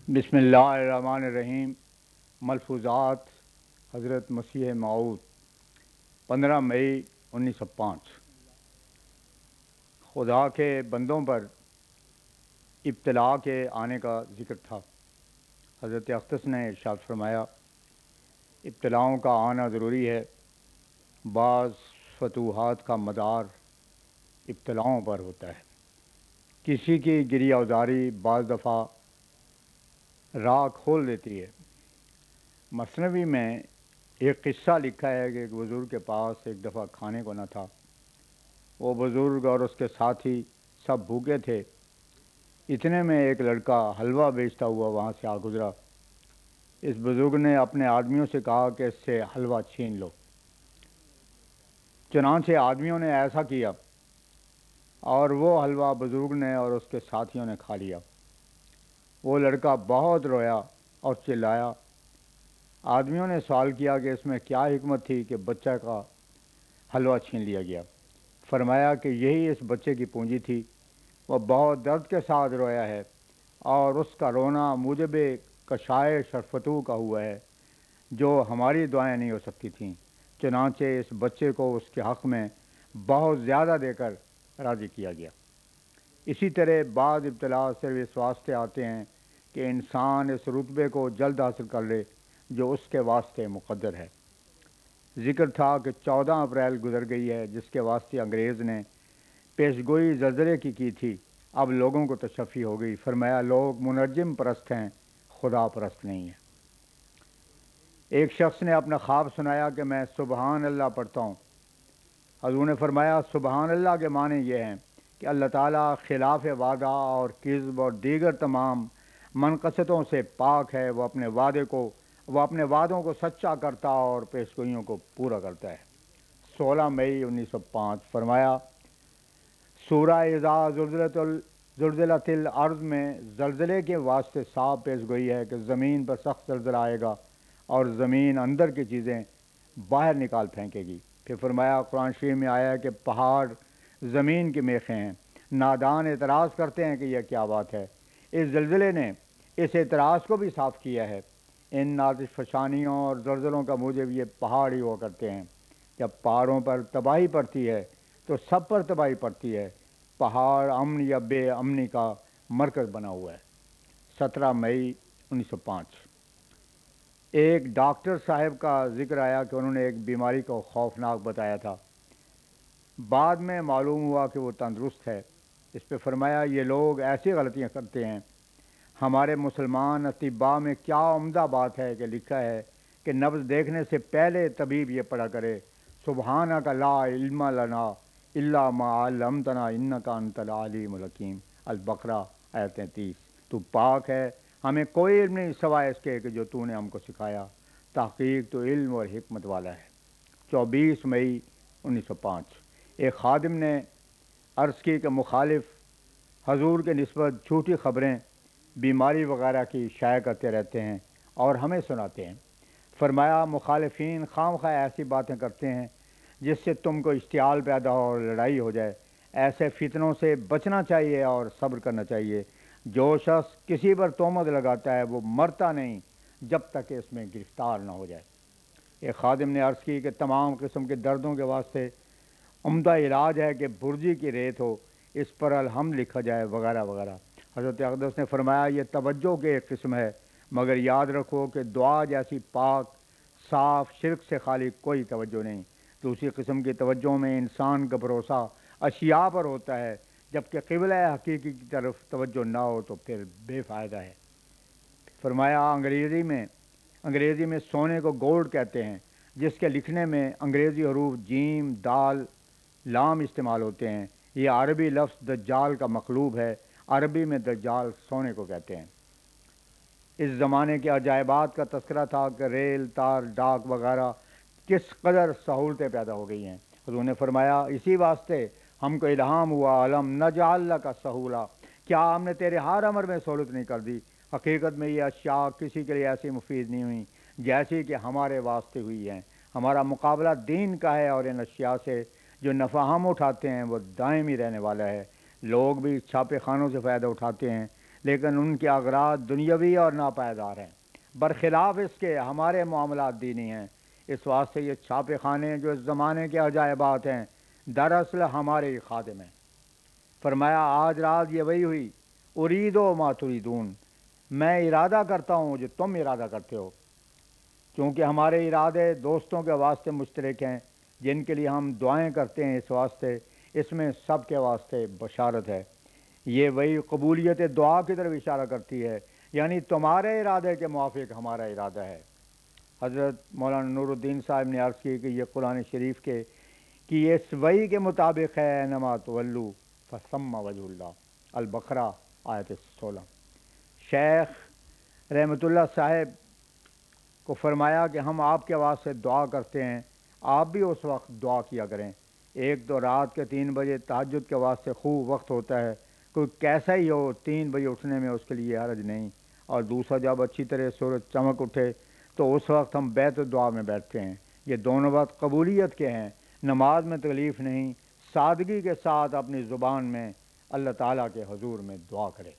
बिस्मिल्लाहिर्रहमानिर्रहीम। मलफूज़ात हज़रत मसीह मऊद 15 मई 1905। खुदा के बंदों पर इब्तिला के आने का ज़िक्र था। हज़रत अक़दस ने इरशाद फरमाया, इब्तिलाओं का आना ज़रूरी है। बाज़ फतूहात का मदार इब्तिलाओं पर होता है। किसी की गिरिया उजारी बाज़ दफ़ा राह खोल देती है। मसनवी में एक किस्सा लिखा है कि एक बुज़ुर्ग के पास एक दफ़ा खाने को न था। वो बुज़ुर्ग और उसके साथी सब भूखे थे। इतने में एक लड़का हलवा बेचता हुआ वहाँ से आ गुज़रा। इस बुज़ुर्ग ने अपने आदमियों से कहा कि इससे हलवा छीन लो। चुनांचे आदमियों ने ऐसा किया और वो हलवा बुज़ुर्ग ने और उसके साथियों ने खा लिया। वो लड़का बहुत रोया और चिल्लाया। आदमियों ने सवाल किया कि इसमें क्या हिकमत थी कि बच्चा का हलवा छीन लिया गया। फरमाया कि यही इस बच्चे की पूंजी थी। वह बहुत दर्द के साथ रोया है और उसका रोना मूजब कशाए शरफतू का हुआ है, जो हमारी दुआएं नहीं हो सकती थीं। चुनांचे इस बच्चे को उसके हक़ में बहुत ज़्यादा देकर राज़ी किया गया। इसी तरह बाद इब्तिला सिर्फ इस वास्ते आते हैं कि इंसान इस रुतबे को जल्द हासिल कर ले जो उसके वास्ते मुक़द्दर है। ज़िक्र था कि 14 अप्रैल गुजर गई है, जिसके वास्ते अंग्रेज़ ने पेशगोई ज़लज़ले की थी। अब लोगों को तशफ़ी हो गई। फरमाया, लोग मुनज्जिम परस्त हैं, खुदा परस्त नहीं है। एक शख्स ने अपना ख्वाब सुनाया कि मैं सुबहान अल्लाह पढ़ता हूँ। हज़ूर ने फरमाया, सुबहान अल्लाह के माने ये हैं कि अल्लाह ताला खिलाफ वादा और किज़्ब और दीगर तमाम मनक़सतों से पाक है। वह अपने वादों को सच्चा करता और पेशगोइयों को पूरा करता है। 16 मई 1905। फरमाया, सूरा इज़ा ज़ुल्ज़िलतिल अर्ज़ में ज़लज़ले के वास्ते साफ पेशगोई है कि ज़मीन पर सख्त ज़लज़ला आएगा और ज़मीन अंदर की चीज़ें बाहर निकाल फेंकेगी। फिर फरमाया, कुरान शरीफ में आया है कि पहाड़ ज़मीन के मेखे हैं। नादान एतराज़ करते हैं कि यह क्या बात है। इस ज़लज़ले ने इस एतराज़ को भी साफ़ किया है। इन नाज़िश फशानियों और ज़लज़लों का मूजब ये पहाड़ ही हुआ करते हैं। जब पहाड़ों पर तबाही पड़ती है तो सब पर तबाही पड़ती है। पहाड़ अमन या बेअमनी का मरकज़ बना हुआ है। 17 मई 1905। एक डॉक्टर साहब का ज़िक्र आया कि उन्होंने एक बीमारी को खौफनाक बताया था। बाद में मालूम हुआ कि वो तंदुरुस्त है। इस पर फरमाया, ये लोग ऐसी गलतियाँ करते हैं। हमारे मुसलमान अतिबा में क्या उम्दा बात है कि लिखा है कि नब्ज़ देखने से पहले तबीब ये पढ़ा करे, सुबहानका ला इल्मा लना इल्ला मा अल्लमतना इन्नका अंतल अलीमुल हकीम। अल-बकरा आयत 33। तू पाक है, हमें कोई इल्म नहीं सिवाय इसके कि जो तूने हमको सिखाया। तहक़ीक़ तो इल्म और हिकमत वाला है। 24 मई 1905। एक खादिम ने अर्ज़ की कि मुखालिफ हजूर के निस्बत झूठी ख़बरें बीमारी वगैरह की शाया करते रहते हैं और हमें सुनाते हैं। फरमाया, मुखालिफिन खामखा ऐसी बातें करते हैं जिससे तुमको इश्तियाल पैदा हो और लड़ाई हो जाए। ऐसे फितनों से बचना चाहिए और सब्र करना चाहिए। जो शख्स किसी पर तोहमत लगाता है वो मरता नहीं जब तक कि इसमें गिरफ्तार न हो जाए। एक खादिम ने अर्ज़ की कि तमाम किस्म के दर्दों के वास्ते उम्दा इलाज है कि बुर्जी की रेत हो, इस पर अलहम्द लिखा जाए वगैरह वगैरह। हज़रत अक़दस ने फरमाया, ये तवज्जो की एक किस्म है, मगर याद रखो कि दुआ जैसी पाक साफ शिरक से खाली कोई तवज्जो नहीं। दूसरी किस्म की तवज्जो में इंसान का भरोसा अशिया पर होता है, जबकि क़िबला हकीकी की तरफ तवज्जो ना हो तो फिर बेफ़ायदा है। फरमाया, अंग्रेज़ी में सोने को गोल्ड कहते हैं, जिसके लिखने में अंग्रेज़ी हरूफ जीम दाल लाम इस्तेमाल होते हैं। यह अरबी लफ्ज़ दज्जाल का मखलूब है। अरबी में दज्जाल सोने को कहते हैं। इस ज़माने के अजायबात का तस्करा था कि रेल तार डाक वगैरह किस कदर सहूलतें पैदा हो गई हैं। हुज़ूर ने फरमाया, इसी वास्ते हमको इल्हाम हुआ, अलम नजअल लका सहूला, क्या हमने तेरे हर अमर में सहूलत नहीं कर दी। हकीकत में ये अशिया किसी के लिए ऐसी मुफीद नहीं हुई जैसी कि हमारे वास्ते हुई हैं। हमारा मुकाबला दीन का है और इन अशिया से जो नफ़ा हम उठाते हैं वो दायमी रहने वाला है। लोग भी छापे खानों से फ़ायदा उठाते हैं, لیکن ان کے اغراض دنیاوی اور ناپائیدار ہیں۔ برخلاف اس کے ہمارے معاملات دینی ہیں۔ اس واسطے یہ چھاپے خانے جو اس زمانے کے عجائبات ہیں دراصل ہمارے خادم ہیں۔ فرمایا آج رات یہ وہی ہوئی، ارید و ما تریدون، میں ارادہ کرتا ہوں جو تم ارادہ کرتے ہو۔ چونکہ ہمارے ارادے دوستوں کے واسطے مشترک ہیں جن کے لیے ہم دعائیں کرتے ہیں، اس واسطے اس میں سب کے واسطے بشارت ہے۔ یہ وہی قبولیت دعا کی طرف اشارہ کرتی ہے، یعنی تمہارے ارادے کے موافق ہمارا ارادہ ہے۔ حضرت مولانا نور الدین صاحب نے عرض کی کہ یہ قرآن شریف کے کہ اس وحی کے مطابق ہے، انما تولو فثم وجہ اللہ، البقرہ آیت 16۔ شیخ رحمۃ اللہ صاحب کو فرمایا کہ ہم آپ کے واسطے دعا کرتے ہیں، آپ بھی اس وقت دعا کیا کریں۔ ایک تو رات کے 3 بجے تہجد کے واسطے خوب وقت ہوتا ہے، کوئی کیسا ہی ہو 3 بجے اٹھنے میں اس کے لیے حرج نہیں، اور دوسرا جب اچھی طرح سورج چمک اٹھے تو اس وقت ہم بیت دعا میں بیٹھتے ہیں۔ یہ دونوں وقت قبولیت کے ہیں، نماز میں تکلیف نہیں، سادگی کے ساتھ اپنی زبان میں اللہ تعالیٰ کے حضور میں دعا کرے۔